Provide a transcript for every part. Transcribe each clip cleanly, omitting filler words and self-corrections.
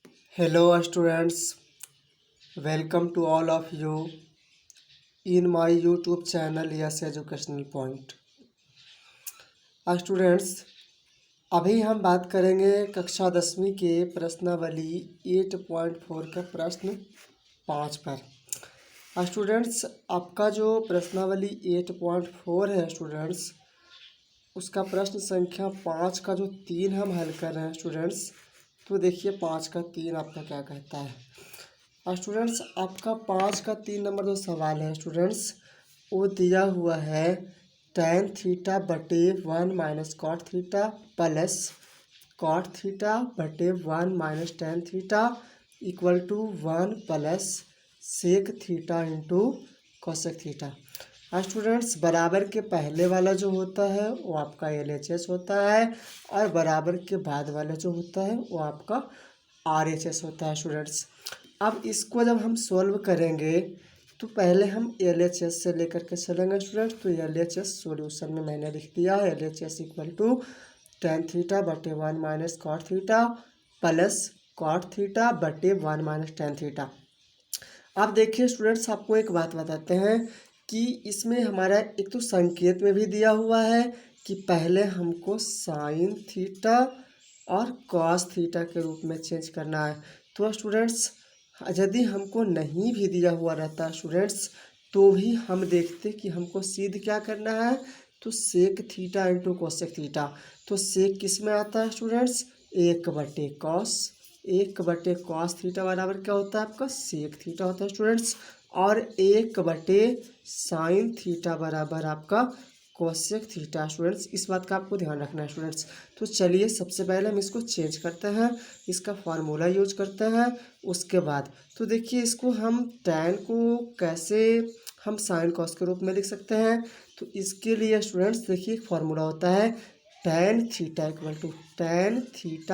Hello, students. Welcome to all of you in my YouTube channel Yes Educational Point. Students, अभी हम बात करेंगे कक्षा 10वीं के प्रश्नावली 8.4 का प्रश्न 5 पर। स्टूडेंट्स, आपका जो प्रश्नावली 8.4 है स्टूडेंट्स, उसका प्रश्न संख्या 5 का जो 3 हम हल कर रहे हैं स्टूडेंट्स। तो देखिए 5 का 3 आपका क्या कहता है। स्टूडेंट्स, आपका 5 का 3 नंबर जो सवाल है स्टूडेंट्स, वो दिया हुआ है tan थीटा बटे 1 minus cot theta plus cot theta बटे 1 minus tan theta equal to 1 plus sec theta into cosec theta. Students, बराबर के पहले वाला जो होता है वो आपका LHS होता है और बराबर के बाद वाला जो होता है वो आपका RHS होता है स्टूडेंट्स। अब इसको जब हम सॉल्व करेंगे तो पहले हम LHS से लेकर के चलेंगे स्टूडेंट्स। तो LHS सॉल्यूशन में मैंने लिख दिया है LHS equal to tan theta बटे 1 minus cot theta plus cot theta बटे 1 माइनस tan थीटा। अब देखिए स्टूडेंट्स, आपको एक बात बताते हैं कि इसमें हमारा एक तो संकेत में भी दिया हुआ है कि पहले हमको साइन थीटा और कॉस थीटा के रूप में चेंज करना है। तो स्टूडेंट्स, यदि हमको नहीं भी दिया हुआ रहता स्टूडेंट्स, तो भी हम देखते कि हमको सीध क्या करना है, तो sec theta into cosec theta. तो सेक किस में आता है स्टूडेंट्स, 1/कॉस। 1/कॉस थीटा बराबर क्या होता है आपका, सेक थीटा होता है स्टूडेंट्स। और 1/साइन थीटा बराबर आपका कोसेक थीटा स्टूडेंट्स। इस बात का आपको ध्यान रखना है स्टूडेंट्स। तो चलिए सबसे पहले हम इसको चेंज करते हैं, इसका फार्मूला यूज करते हैं। उसके बाद तो देखिए इसको हम tan को कैसे हम साइन कॉस के रूप में लिख सकते हैं। तो इसके लिए स्टूडेंट्स देखिए एक फार्मूला होता है tan theta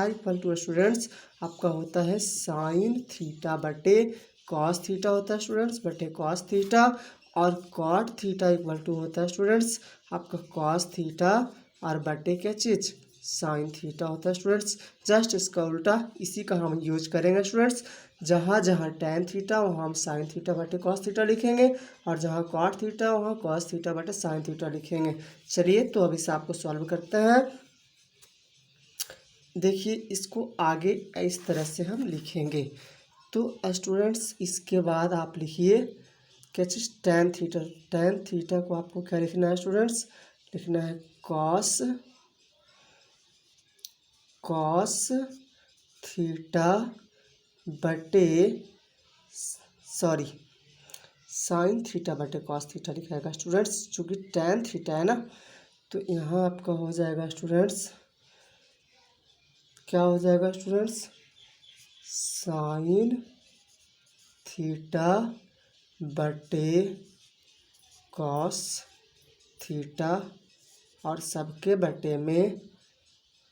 equal to students आपका होता है साइन थीटा बटे कॉस थीटा होता है स्टूडेंट्स, बटे कॉस थीटा। और कॉट थीटा इक्वल टू होता है स्टूडेंट्स आपका कॉस थीटा और बटे क्या चीज़, साइन थीटा होता है स्टूडेंट्स। जस्ट इसका उल्टा इसी का हम यूज करेंगे स्टूडेंट्स। जहाँ जहाँ tan थीटा वहाँ हम साइन थीटा बटे कॉस थीटा लिखेंगे और जहाँ कॉट थीटा वहाँ कॉस थीटा बटे साइन थीटा लिखेंगे। चलिए तो अब इसे आपको सॉल्व करते हैं। देखिए इसको आगे इस तरह से हम लिखेंगे। तो स्टूडेंट्स, इसके बाद आप लिखिए क्या चीज़, tan थीटा को आपको क्या लिखना है स्टूडेंट्स, लिखना है कॉस थीटा बटे साइन थीटा बटे कॉस थीटा लिखाएगा स्टूडेंट्स। चूँकि tan थीटा है ना, तो यहाँ आपका हो जाएगा स्टूडेंट्स, क्या हो जाएगा स्टूडेंट्स, साइन थीटा बटे कॉस थीटा और सबके बटे में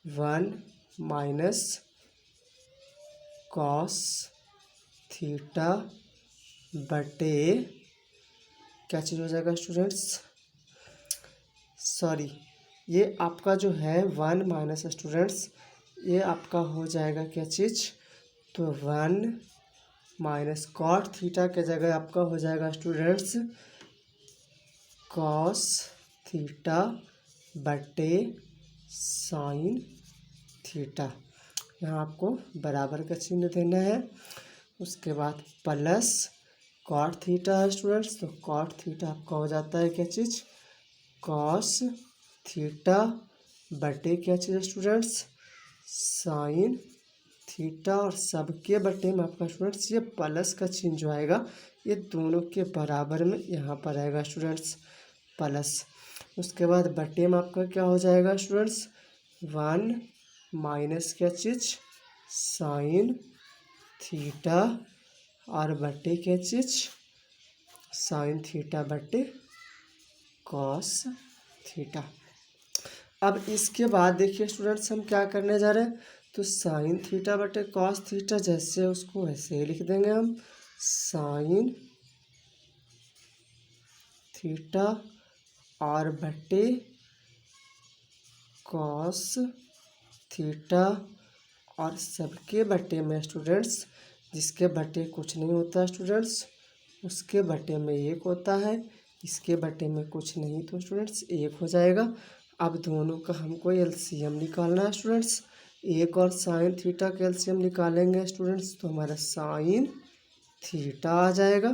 1 माइनस कॉस थीटा बटे क्या चीज़ हो जाएगा स्टूडेंट्स, ये आपका जो है 1 माइनस स्टूडेंट्स, ये आपका हो जाएगा क्या चीज़, तो 1 माइनस कॉट थीटा के जगह आपका हो जाएगा स्टूडेंट्स कॉस थीटा बटे साइन थीटा। यहाँ आपको बराबर का चिन्ह देना है। उसके बाद प्लस कॉट थीटा है स्टूडेंट्स, तो कॉट थीटा आपका हो जाता है क्या चीज़, कॉस थीटा बटे क्या चीज़ है स्टूडेंट्स, साइन थीटा। और सबके बटे में आपका स्टूडेंट्स ये प्लस का चिन्ह जो आएगा ये दोनों के बराबर में यहाँ पर आएगा स्टूडेंट्स, प्लस। उसके बाद बटे में आपका क्या हो जाएगा स्टूडेंट्स, 1 माइनस क्या चीज़, साइन थीटा और बटे क्या चीज़, साइन थीटा बटे कॉस थीटा। अब इसके बाद देखिए स्टूडेंट्स हम क्या करने जा रहे हैं, तो साइन थीटा बटे कॉस थीटा जैसे उसको वैसे ही लिख देंगे हम, साइन थीटा और बटे कॉस थीटा और सबके बटे में स्टूडेंट्स, जिसके बटे कुछ नहीं होता स्टूडेंट्स, उसके बटे में 1 होता है, इसके बटे में कुछ नहीं तो स्टूडेंट्स 1 हो जाएगा। अब दोनों का हमको एलसीएम निकालना है स्टूडेंट्स। 1 और साइन थीटा का एलसीएम निकालेंगे स्टूडेंट्स तो हमारा साइन थीटा आ जाएगा।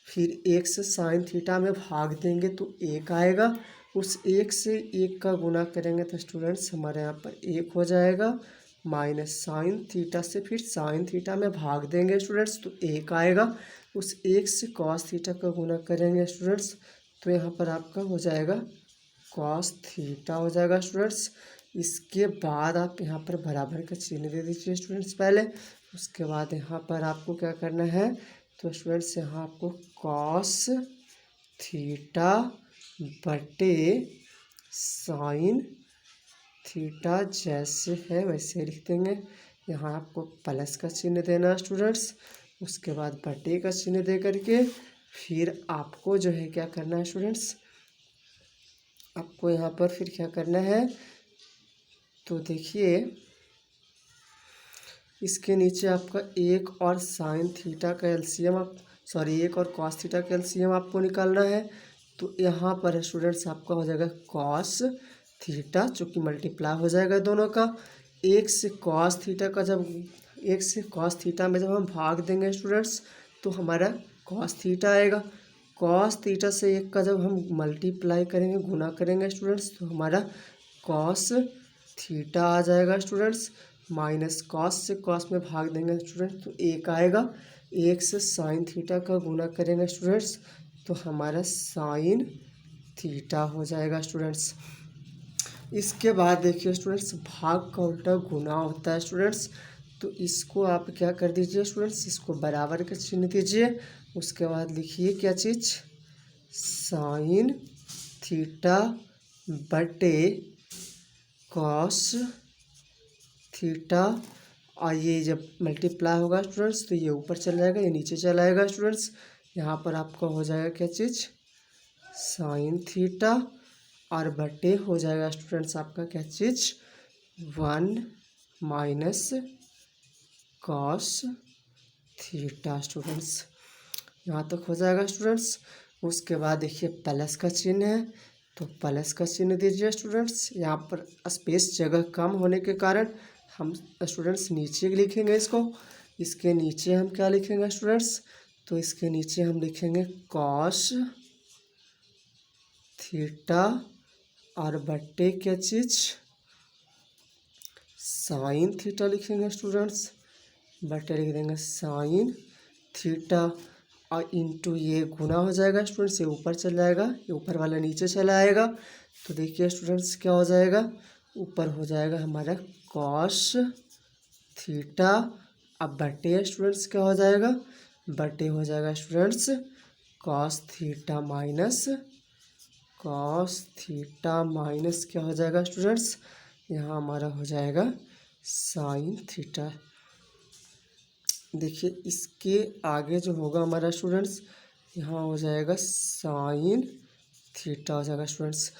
फिर 1 से साइन थीटा में भाग देंगे तो 1 आएगा। उस 1 से 1 का गुना करेंगे तो स्टूडेंट्स हमारे यहाँ पर 1 हो जाएगा। माइनस साइन थीटा से फिर साइन थीटा में भाग देंगे स्टूडेंट्स तो 1 आएगा। उस 1 से कॉस थीटा का गुना करेंगे स्टूडेंट्स तो यहाँ पर आपका हो जाएगा कॉस थीटा हो जाएगा स्टूडेंट्स। इसके बाद आप यहाँ पर बराबर का चिन्ह दे दीजिए स्टूडेंट्स पहले। उसके बाद यहाँ पर आपको क्या करना है तो स्टूडेंट्स यहाँ आपको कॉस थीटा बटे साइन थीटा जैसे है वैसे लिख देंगे। यहाँ आपको प्लस का चिन्ह देना है स्टूडेंट्स। उसके बाद बटे का चिन्ह दे करके फिर आपको जो है क्या करना है स्टूडेंट्स, आपको यहाँ पर फिर क्या करना है तो देखिए इसके नीचे आपका 1 और साइन थीटा का एलसीएम आप 1 और कॉस थीटा का एलसीएम आपको निकालना है। तो यहाँ पर स्टूडेंट्स आपका हो जाएगा कॉस थीटा, चूँकि मल्टीप्लाई हो जाएगा दोनों का। 1 से कॉस थीटा का जब 1 से कॉस थीटा में जब हम भाग देंगे स्टूडेंट्स तो हमारा कॉस थीटा आएगा। कॉस थीटा से 1 का जब हम मल्टीप्लाई करेंगे गुना करेंगे स्टूडेंट्स तो हमारा कॉस थीटा आ जाएगा स्टूडेंट्स। माइनस कॉस से कॉस में भाग देंगे स्टूडेंट्स तो 1 आएगा। 1 से साइन थीटा का गुना करेंगे स्टूडेंट्स तो हमारा साइन थीटा हो जाएगा स्टूडेंट्स। इसके बाद देखिए स्टूडेंट्स भाग का उल्टा गुना होता है स्टूडेंट्स। तो इसको आप क्या कर दीजिए स्टूडेंट्स, इसको बराबर का चिन्ह दीजिए। उसके बाद लिखिए क्या चीज़, साइन थीटा बटे कॉस थीटा। और ये जब मल्टीप्लाई होगा स्टूडेंट्स तो ये ऊपर चला जाएगा, ये नीचे चला आएगा स्टूडेंट्स। यहाँ पर आपका हो जाएगा क्या चीज़, साइन थीटा और बटे हो जाएगा स्टूडेंट्स आपका क्या चीज़ 1 माइनस कॉस थीटा स्टूडेंट्स। यहाँ तक हो जाएगा स्टूडेंट्स। उसके बाद देखिए प्लस का चिन्ह है तो प्लस का चिन्ह दीजिए स्टूडेंट्स। यहाँ पर स्पेस जगह कम होने के कारण हम स्टूडेंट्स नीचे लिखेंगे इसको। इसके नीचे हम क्या लिखेंगे स्टूडेंट्स, तो इसके नीचे हम लिखेंगे कॉस थीटा और बट्टे क्या चीज़ साइन थीटा लिखेंगे स्टूडेंट्स। बट्टे लिख देंगे साइन थीटा और इंटू ये गुना हो जाएगा स्टूडेंट्स, ये ऊपर चला जाएगा, ये ऊपर वाला नीचे चला आएगा। तो देखिए स्टूडेंट्स क्या हो जाएगा, ऊपर हो जाएगा हमारा कॉस थीटा। अब बटे स्टूडेंट्स क्या हो जाएगा, बटे हो जाएगा स्टूडेंट्स कॉस थीटा माइनस क्या हो जाएगा स्टूडेंट्स, यहाँ हमारा हो जाएगा साइन थीटा। देखिए इसके आगे जो होगा हमारा स्टूडेंट्स, यहाँ हो जाएगा साइन थीटा हो जाएगा स्टूडेंट्स।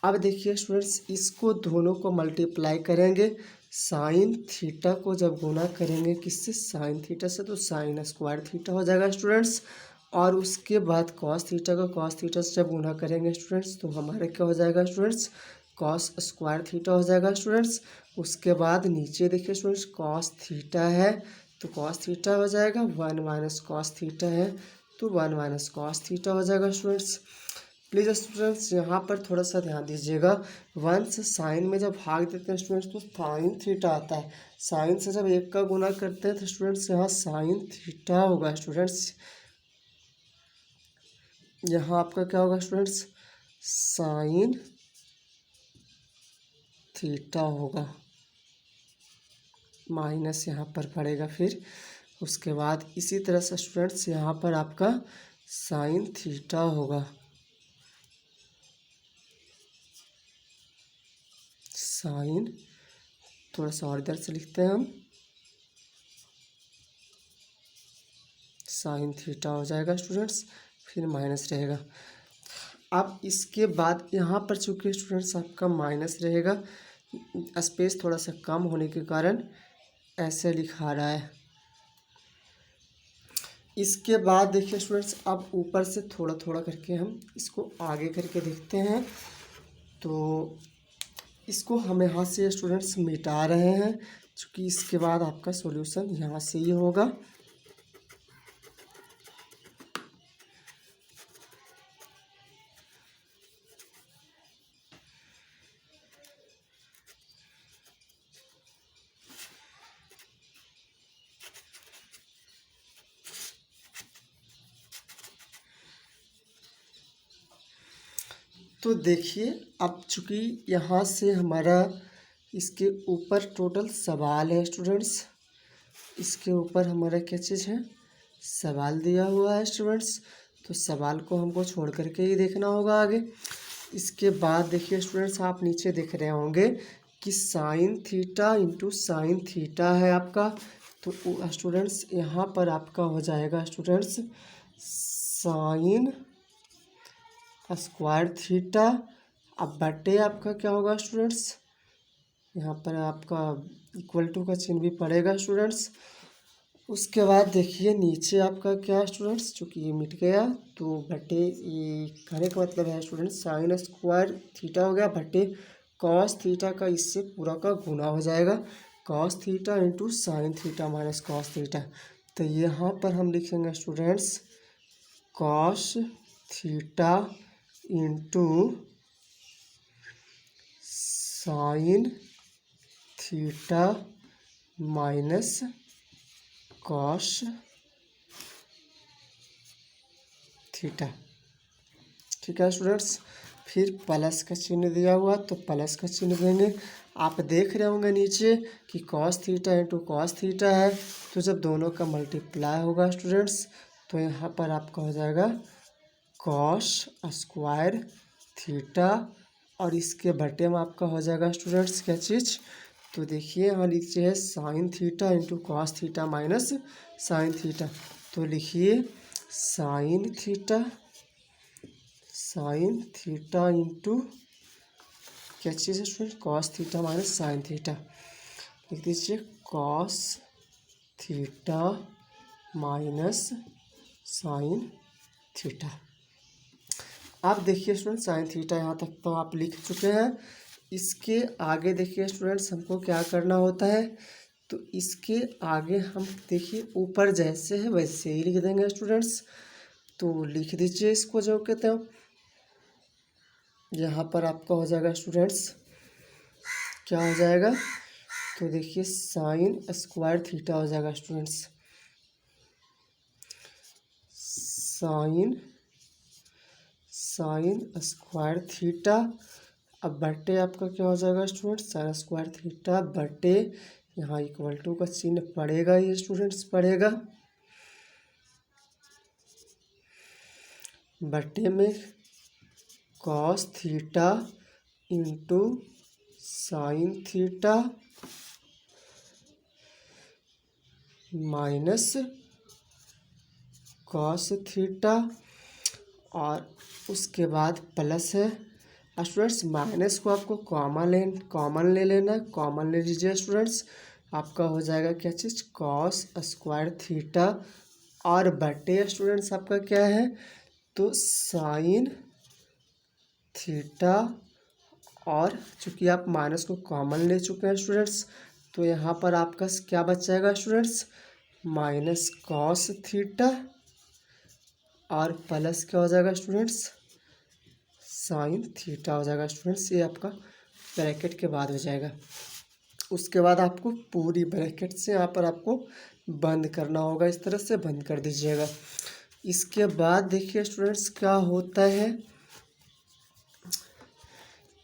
अब देखिए स्टूडेंट्स इसको दोनों को मल्टीप्लाई करेंगे, साइन थीटा को जब गुना करेंगे किससे, साइन थीटा से, तो साइन स्क्वायर थीटा हो जाएगा स्टूडेंट्स। और उसके बाद कॉस थीटा को कॉस थीटा से जब गुना करेंगे स्टूडेंट्स तो हमारा क्या हो जाएगा स्टूडेंट्स, कॉस स्क्वायर थीटा हो जाएगा स्टूडेंट्स। उसके बाद नीचे देखिए स्टूडेंट्स कॉस थीटा है तो कॉस थीटा हो जाएगा, 1 माइनस कॉस थीटा है तो 1 माइनस कॉस थीटा हो जाएगा स्टूडेंट्स। प्लीज़ स्टूडेंट्स यहाँ पर थोड़ा सा ध्यान दीजिएगा, 1 से साइन में जब भाग देते हैं स्टूडेंट्स तो साइन थीटा आता है, साइन से जब 1 का गुना करते हैं तो स्टूडेंट्स यहाँ साइन थीटा होगा स्टूडेंट्स। यहाँ आपका क्या होगा स्टूडेंट्स, साइन थीटा होगा, माइनस यहाँ पर पड़ेगा फिर। उसके बाद इसी तरह से स्टूडेंट्स यहाँ पर आपका साइन थीटा होगा, साइन, थोड़ा सा और इधर से लिखते हैं हम, साइन थीटा हो जाएगा स्टूडेंट्स, फिर माइनस रहेगा। अब इसके बाद यहाँ पर चूँकि स्टूडेंट्स आपका माइनस रहेगा, स्पेस थोड़ा सा कम होने के कारण ऐसे लिखा रहा है। इसके बाद देखिए स्टूडेंट्स, अब ऊपर से थोड़ा थोड़ा करके हम इसको आगे करके देखते हैं। तो इसको हम यहाँ से स्टूडेंट्स मिटा रहे हैं, क्योंकि इसके बाद आपका सॉल्यूशन यहाँ से ही होगा। तो देखिए, अब चूँकि यहाँ से हमारा इसके ऊपर टोटल सवाल है स्टूडेंट्स, इसके ऊपर हमारा क्या चीज़ है, सवाल दिया हुआ है स्टूडेंट्स। तो सवाल को हमको छोड़ करके ही देखना होगा आगे। इसके बाद देखिए स्टूडेंट्स, आप नीचे देख रहे होंगे कि sign theta into sine theta है आपका। तो स्टूडेंट्स यहाँ पर आपका हो जाएगा स्टूडेंट्स साइन स्क्वायर थीटा। अब बटे आपका क्या होगा स्टूडेंट्स, यहाँ पर आपका इक्वल टू का चिन्ह भी पड़ेगा स्टूडेंट्स। उसके बाद देखिए नीचे आपका क्या स्टूडेंट्स, चूँकि ये मिट गया तो बटे, ये कहने का मतलब है स्टूडेंट्स साइन स्क्वायर थीटा हो गया बटे कॉस थीटा का, इससे पूरा का गुना हो जाएगा, cos theta into sine theta minus cos theta. तो यहाँ पर हम लिखेंगे students cos theta into sine theta minus cos theta. ठीक है स्टूडेंट्स, फिर प्लस का चिन्ह दिया हुआ तो प्लस का चिन्ह देंगे। आप देख रहे होंगे नीचे कि cos theta into cos theta है, तो जब दोनों का मल्टीप्लाई होगा स्टूडेंट्स तो यहाँ पर आपका हो जाएगा कॉस स्क्वायर थीटा, और इसके बटे में आपका हो जाएगा स्टूडेंट्स क्या चीज़, तो देखिए यहाँ नीचे है sine theta into cos theta minus sine theta. तो लिखिए साइन थीटा इंटू क्या चीज़ है student, cos theta minus sine theta. लिख दीजिए cos theta minus sine theta. आप देखिए स्टूडेंट साइन थीटा यहाँ तक तो आप लिख चुके हैं। इसके आगे देखिए स्टूडेंट्स हमको क्या करना होता है, तो इसके आगे हम देखिए ऊपर जैसे है वैसे ही लिख देंगे स्टूडेंट्स। तो लिख दीजिए इसको जो कहते हैं, यहाँ पर आपका हो जाएगा स्टूडेंट्स क्या हो जाएगा, तो देखिए साइन स्क्वायर थीटा हो जाएगा स्टूडेंट्स, साइन स्क्वायर थीटा। अब बटे आपका क्या हो जाएगा स्टूडेंट, साइन स्क्वायर थीटा बटे, यहाँ इक्वल टू का चिन्ह पड़ेगा ये स्टूडेंट्स, पड़ेगा बटे में cos theta into sine theta minus cos theta, और उसके बाद प्लस है स्टूडेंट्स, माइनस को आपको कॉमन ले लेना, कॉमन ले लीजिए स्टूडेंट्स। आपका हो जाएगा क्या चीज़, कॉस स्क्वायर थीटा, और बटे स्टूडेंट्स आपका क्या है, तो साइन थीटा, और चूँकि आप माइनस को कॉमन ले चुके हैं स्टूडेंट्स तो यहाँ पर आपका क्या बच जाएगा स्टूडेंट्स, माइनस कॉस थीटा, और प्लस क्या हो जाएगा स्टूडेंट्स, साइन थीटा हो जाएगा स्टूडेंट्स। ये आपका ब्रैकेट के बाद हो जाएगा। उसके बाद आपको पूरी ब्रैकेट से यहाँ पर आपको बंद करना होगा, इस तरह से बंद कर दीजिएगा। इसके बाद देखिए स्टूडेंट्स क्या होता है,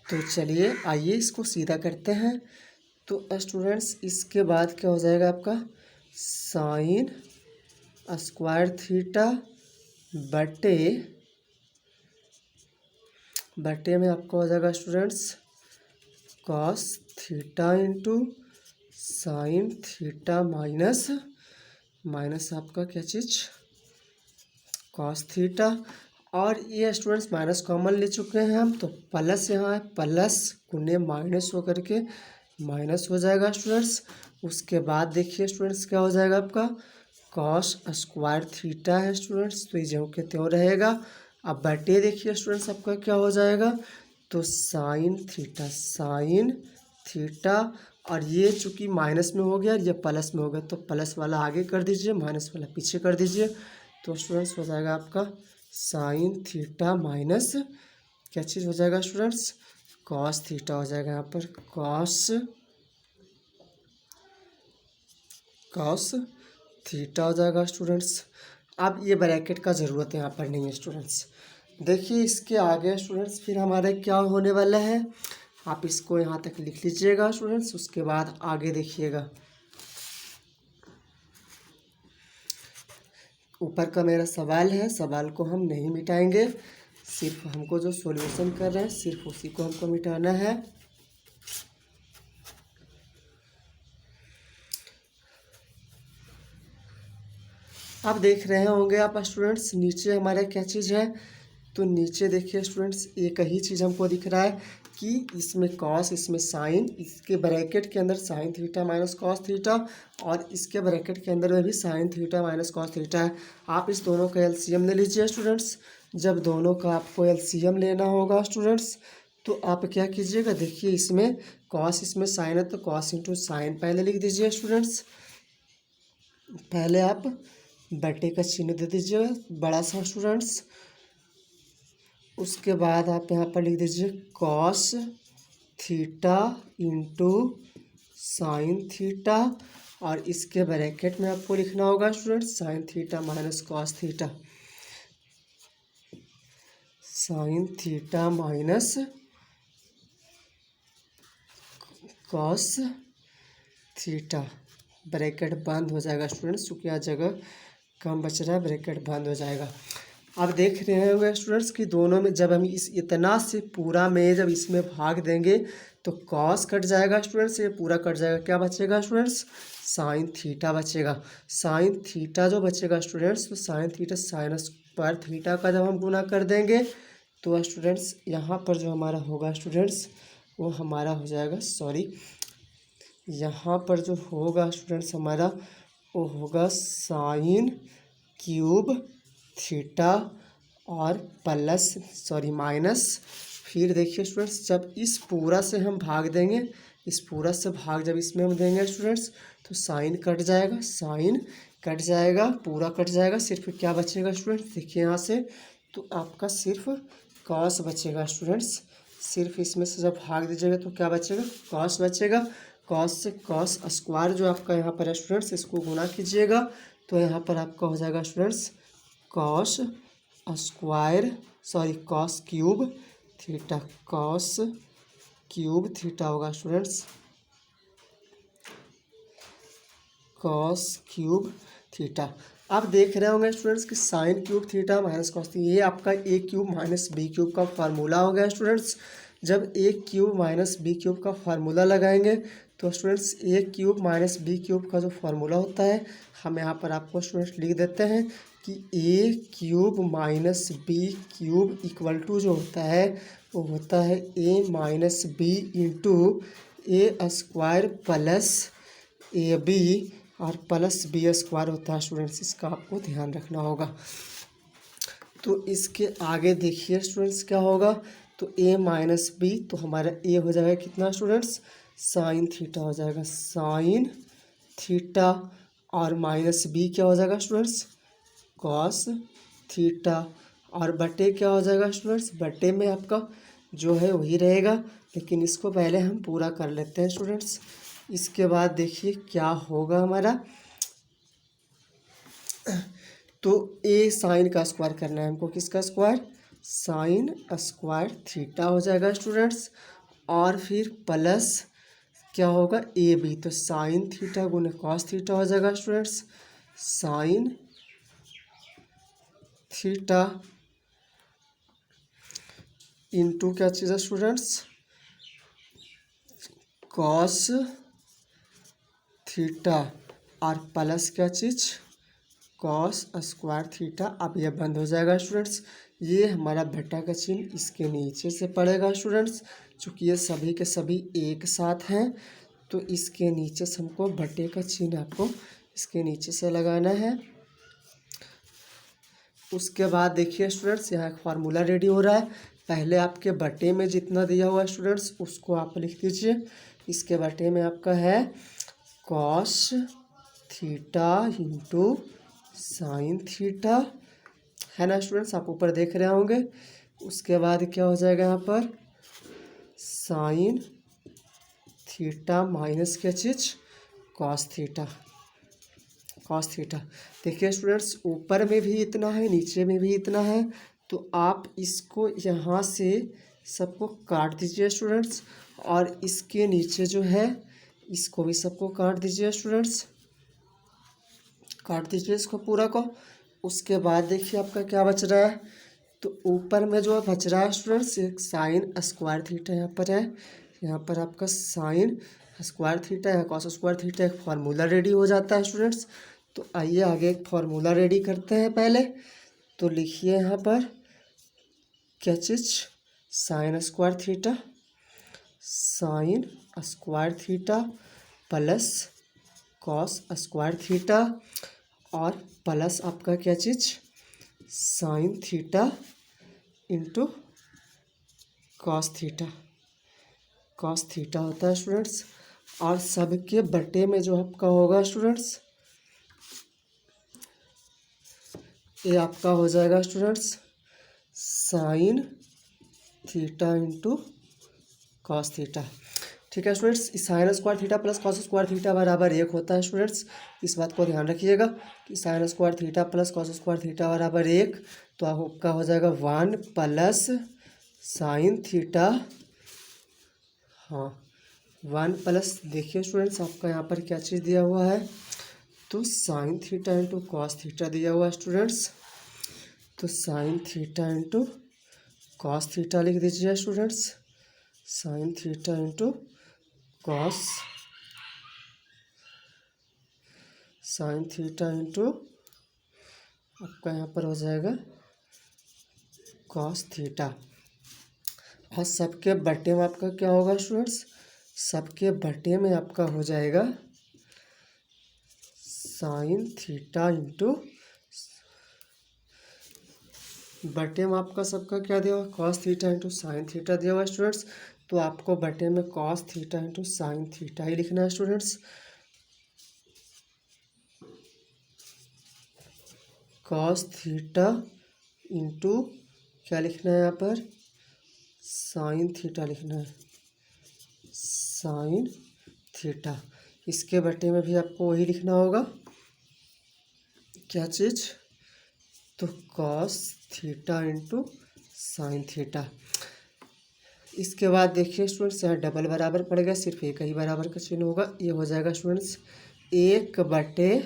तो चलिए आइए इसको सीधा करते हैं। तो स्टूडेंट्स इसके बाद क्या हो जाएगा आपका, साइन स्क्वायर थीटा बटे में आपका हो जाएगा students cos theta into sine theta minus आपका क्या चीज़, कॉस थीटा, और ये स्टूडेंट्स माइनस कॉमन ले चुके हैं हम, तो प्लस यहाँ है, प्लस गुने माइनस होकर के माइनस हो जाएगा स्टूडेंट्स। उसके बाद देखिए स्टूडेंट्स क्या हो जाएगा आपका, कॉस स्क्वायर थीटा है स्टूडेंट्स, तो ये ज्यों के त्यों रहेगा। अब बटे देखिए स्टूडेंट्स आपका क्या हो जाएगा, तो साइन थीटा, साइन थीटा। और ये चूंकि माइनस में हो गया और ये प्लस में हो गया, तो प्लस वाला आगे कर दीजिए, माइनस वाला पीछे कर दीजिए। तो स्टूडेंट्स हो जाएगा आपका साइन थीटा माइनस क्या चीज़ हो जाएगा स्टूडेंट्स, कॉस थीटा हो जाएगा यहाँ पर, कॉस थीटा हो जाएगा स्टूडेंट्स। अब ये ब्रैकेट का ज़रूरत यहाँ पर नहीं है स्टूडेंट्स। देखिए इसके आगे स्टूडेंट्स फिर हमारे क्या होने वाला है, आप इसको यहाँ तक लिख लीजिएगा स्टूडेंट्स, उसके बाद आगे देखिएगा। ऊपर का मेरा सवाल है, सवाल को हम नहीं मिटाएंगे, सिर्फ हमको जो सॉल्यूशन कर रहे हैं सिर्फ उसी को हमको मिटाना है। अब देख रहे होंगे आप स्टूडेंट्स नीचे हमारा क्या चीज़ है, तो नीचे देखिए स्टूडेंट्स एक ही चीज़ हमको दिख रहा है कि इसमें कॉस, इसमें साइन, इसके ब्रैकेट के अंदर sine theta minus cos theta, और इसके ब्रैकेट के अंदर में भी sine theta minus cos theta है। आप इस दोनों का एलसीएम ले लीजिए स्टूडेंट्स। जब दोनों का आपको एलसीएम लेना होगा स्टूडेंट्स, तो आप क्या कीजिएगा, देखिए इसमें कॉस, इसमें साइन है, तो कॉस इंटू साइन पहले लिख दीजिए स्टूडेंट्स। पहले आप बटे का चिन्ह दे दीजिएगा बड़ा सा स्टूडेंट्स। उसके बाद आप यहाँ पर लिख दीजिए cos theta into sine theta, और इसके ब्रैकेट में आपको लिखना होगा students sine theta minus cos theta, sine theta minus cos theta. Bracket बंद हो जाएगा स्टूडेंट्स, क्योंकि यहाँ जगह कम बच रहा है, ब्रैकेट बंद हो जाएगा। अब देख रहे होंगे स्टूडेंट्स कि दोनों में जब हम इस इतना से पूरा में जब इसमें भाग देंगे तो कॉस कट जाएगा स्टूडेंट्स, ये पूरा कट जाएगा, क्या बचेगा स्टूडेंट्स, साइन थीटा बचेगा। साइन थीटा जो बचेगा स्टूडेंट्स, तो साइन थीटा साइनस पर थीटा का जब हम गुना कर देंगे तो स्टूडेंट्स यहाँ पर जो हमारा होगा स्टूडेंट्स वो हमारा हो जाएगा, सॉरी, यहाँ पर जो होगा स्टूडेंट्स हमारा वो होगा साइन क्यूब थीटा और प्लस, सॉरी माइनस, फिर देखिए स्टूडेंट्स जब इस पूरा से हम भाग देंगे, इस पूरा से भाग जब इसमें हम देंगे स्टूडेंट्स, तो साइन कट जाएगा, साइन कट जाएगा, पूरा कट जाएगा, सिर्फ क्या बचेगा स्टूडेंट्स, देखिए यहाँ से, तो आपका सिर्फ कॉस बचेगा स्टूडेंट्स। सिर्फ इसमें से जब भाग दीजिएगा तो क्या बचेगा, कॉस बचेगा। कॉस से कॉस स्क्वायर जो आपका यहाँ पर है स्टूडेंट्स, इसको गुना कीजिएगा, तो यहाँ पर आपका हो जाएगा students cos square, sorry cos cube theta, cos cube theta होगा स्टूडेंट्स, कॉस क्यूब थीटा। आप देख रहे होंगे स्टूडेंट्स कि sine cube theta minus cos theta, ये आपका ए क्यूब माइनस बी क्यूब का फार्मूला हो गया स्टूडेंट्स। जब ए क्यूब माइनस बी क्यूब का फार्मूला लगाएंगे तो स्टूडेंट्स ए क्यूब माइनस बी क्यूब का जो फार्मूला होता है, हम यहाँ पर आपको स्टूडेंट्स लिख देते हैं कि a cube minus b cube equal to जो होता है वो होता है a minus b into a square plus a b, और प्लस बी स्क्वायर होता है स्टूडेंट्स, इसका आपको ध्यान रखना होगा। तो इसके आगे देखिए स्टूडेंट्स क्या होगा, तो ए माइनस बी, तो हमारा ए हो जाएगा कितना स्टूडेंट्स, साइन थीटा हो जाएगा, साइन थीटा, और माइनस बी क्या हो जाएगा स्टूडेंट्स, कॉस थीटा, और बटे क्या हो जाएगा स्टूडेंट्स, बटे में आपका जो है वही रहेगा, लेकिन इसको पहले हम पूरा कर लेते हैं स्टूडेंट्स। इसके बाद देखिए क्या होगा हमारा, तो ए साइन का स्क्वायर करना है हमको, किसका स्क्वायर, साइन स्क्वायर थीटा हो जाएगा स्टूडेंट्स, और फिर प्लस क्या होगा ए बी, तो साइन थीटा गुने कॉस थीटा हो जाएगा स्टूडेंट्स, साइन थीटा इंटू क्या चीज़ है स्टूडेंट्स, कॉस थीटा, और प्लस क्या चीज़, कॉस स्क्वायर थीटा। अब यह बंद हो जाएगा स्टूडेंट्स, ये हमारा बटा का चिन्ह इसके नीचे से पड़ेगा स्टूडेंट्स, चूँकि ये सभी के सभी एक साथ हैं, तो इसके नीचे से हमको बटे का चिन्ह आपको इसके नीचे से लगाना है। उसके बाद देखिए स्टूडेंट्स, यहाँ एक फार्मूला रेडी हो रहा है। पहले आपके बटे में जितना दिया हुआ है स्टूडेंट्स उसको आप लिख दीजिए। इसके बटे में आपका है cos theta into sine theta, है ना स्टूडेंट्स, आप ऊपर देख रहे होंगे। उसके बाद क्या हो जाएगा यहाँ पर साइन थीटा माइनस क्या चीज़ कॉस थीटा, कॉस थीटा। देखिए स्टूडेंट्स, ऊपर में भी इतना है नीचे में भी इतना है, तो आप इसको यहाँ से सबको काट दीजिए स्टूडेंट्स, और इसके नीचे जो है इसको भी सबको काट दीजिए स्टूडेंट्स, काट दीजिए इसको पूरा को। उसके बाद देखिए आपका क्या बच रहा है, तो ऊपर में जो बच रहा है स्टूडेंट्स एक साइन स्क्वायर थीटा यहाँ पर है। यहाँ पर आपका साइन स्क्वायर थीटा या कॉस स्क्वायर थीटा एक फार्मूला रेडी हो जाता है स्टूडेंट्स। तो आइए आगे एक फार्मूला रेडी करते हैं पहले। तो लिखिए यहाँ पर क्या चीज़ sine square theta, sine square theta plus cos square theta और प्लस आपका क्या चीज़ sine theta into cos theta, cos theta होता है स्टूडेंट्स। और सबके बटे में जो आपका होगा स्टूडेंट्स ये आपका हो जाएगा students sign theta into cos theta. ठीक है students, sign square theta plus cos square theta बराबर 1 होता है स्टूडेंट्स। इस बात को ध्यान रखिएगा कि sign square theta plus cos square theta बराबर 1, तो आपका हो जाएगा 1 प्लस साइन थीटा, हाँ 1 प्लस, देखिए स्टूडेंट्स आपका यहाँ पर क्या चीज़ दिया हुआ है, तो sign theta into cos theta दिया हुआ है स्टूडेंट्स। तो sign theta into cos theta लिख दीजिए students, sign theta into cos, sign theta into आपका यहाँ पर हो जाएगा कॉस थीटा। और सबके बटे में आपका क्या होगा स्टूडेंट्स, सबके बटे में आपका हो जाएगा साइन थीटा इंटू, बटे में आपका सबका क्या दिया हुआ cos theta into sine theta दिया हुआ स्टूडेंट्स। तो आपको बटे में cos theta into sine theta ही लिखना है स्टूडेंट्स। कॉस थीटा इंटू क्या लिखना है यहाँ पर साइन थीटा लिखना है, साइन थीटा। इसके बटे में भी आपको वही लिखना होगा, क्या चीज़, तो cos theta into sine theta. इसके बाद देखिए स्टूडेंट्स यहाँ डबल बराबर पड़ गया, सिर्फ एक ही बराबर का चिन्ह होगा, ये हो जाएगा स्टूडेंट्स 1 बटे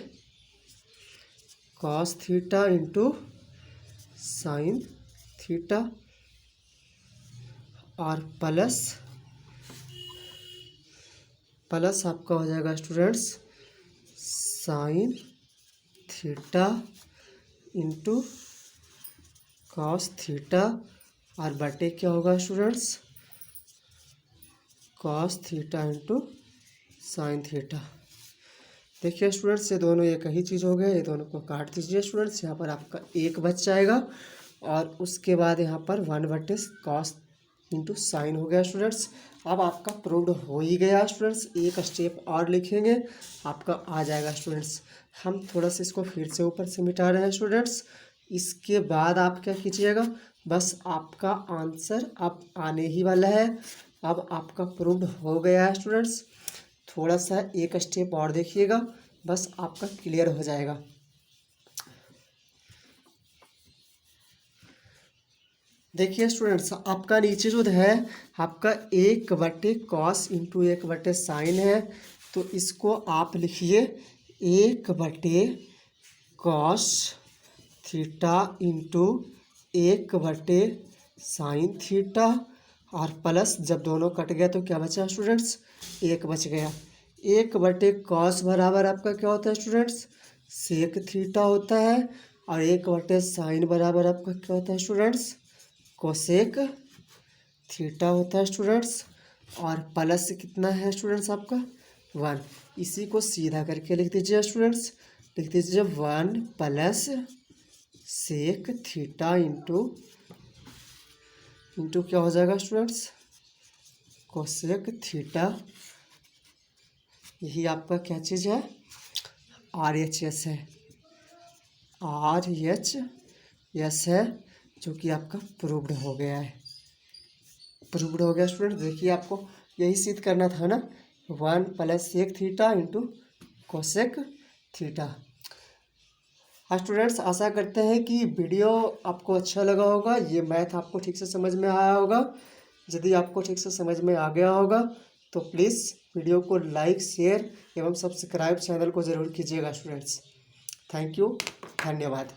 cos theta into sine theta और प्लस, प्लस आपका हो जाएगा students sign theta into cos theta और बटे क्या होगा students cos theta into sine theta. देखिए स्टूडेंट्स ये दोनों एक ही चीज़ हो गया, ये दोनों को काट दीजिए स्टूडेंट्स, यहाँ पर आपका 1 बच जाएगा और उसके बाद यहाँ पर 1 बटे कॉस इंटू साइन हो गया स्टूडेंट्स। अब आपका प्रूव्ड हो ही गया स्टूडेंट्स, एक स्टेप और लिखेंगे आपका आ जाएगा स्टूडेंट्स। हम थोड़ा सा इसको फिर से ऊपर से मिटा रहे हैं स्टूडेंट्स। इसके बाद आप क्या कीजिएगा, बस आपका आंसर अब आने ही वाला है। अब आपका प्रूव्ड हो गया है स्टूडेंट्स, थोड़ा सा एक स्टेप और देखिएगा, बस आपका क्लियर हो जाएगा। देखिए स्टूडेंट्स आपका नीचे जो है आपका 1 बटे कॉस इंटू 1 बटे साइन है, तो इसको आप लिखिए 1 बटे कॉस थीटा इंटू 1 बटे साइन थीटा और प्लस, जब दोनों कट गया तो क्या बचा स्टूडेंट्स 1 बच गया। 1 बटे कॉस बराबर आपका क्या होता है स्टूडेंट्स सेक थीटा होता है, और 1 बटे साइन बराबर आपका क्या होता है स्टूडेंट्स कोसेक थीटा होता है स्टूडेंट्स। और प्लस कितना है स्टूडेंट्स आपका 1। इसी को सीधा करके लिख दीजिए स्टूडेंट्स, लिख दीजिए 1 प्लस सेक थीटा इंटू क्या हो जाएगा स्टूडेंट्स, कोसेक थीटा। यही आपका क्या चीज़ है, RHS है, RHS है, जो कि आपका प्रूव्ड हो गया है, प्रूव्ड हो गया स्टूडेंट। देखिए आपको यही सिद्ध करना था ना, 1 plus sec theta into cosec theta. हाँ स्टूडेंट्स, आशा करते हैं कि वीडियो आपको अच्छा लगा होगा, ये मैथ आपको ठीक से समझ में आया होगा। यदि आपको ठीक से समझ में आ गया होगा तो प्लीज़ वीडियो को लाइक, शेयर एवं सब्सक्राइब चैनल को ज़रूर कीजिएगा स्टूडेंट्स। थैंक यू, धन्यवाद।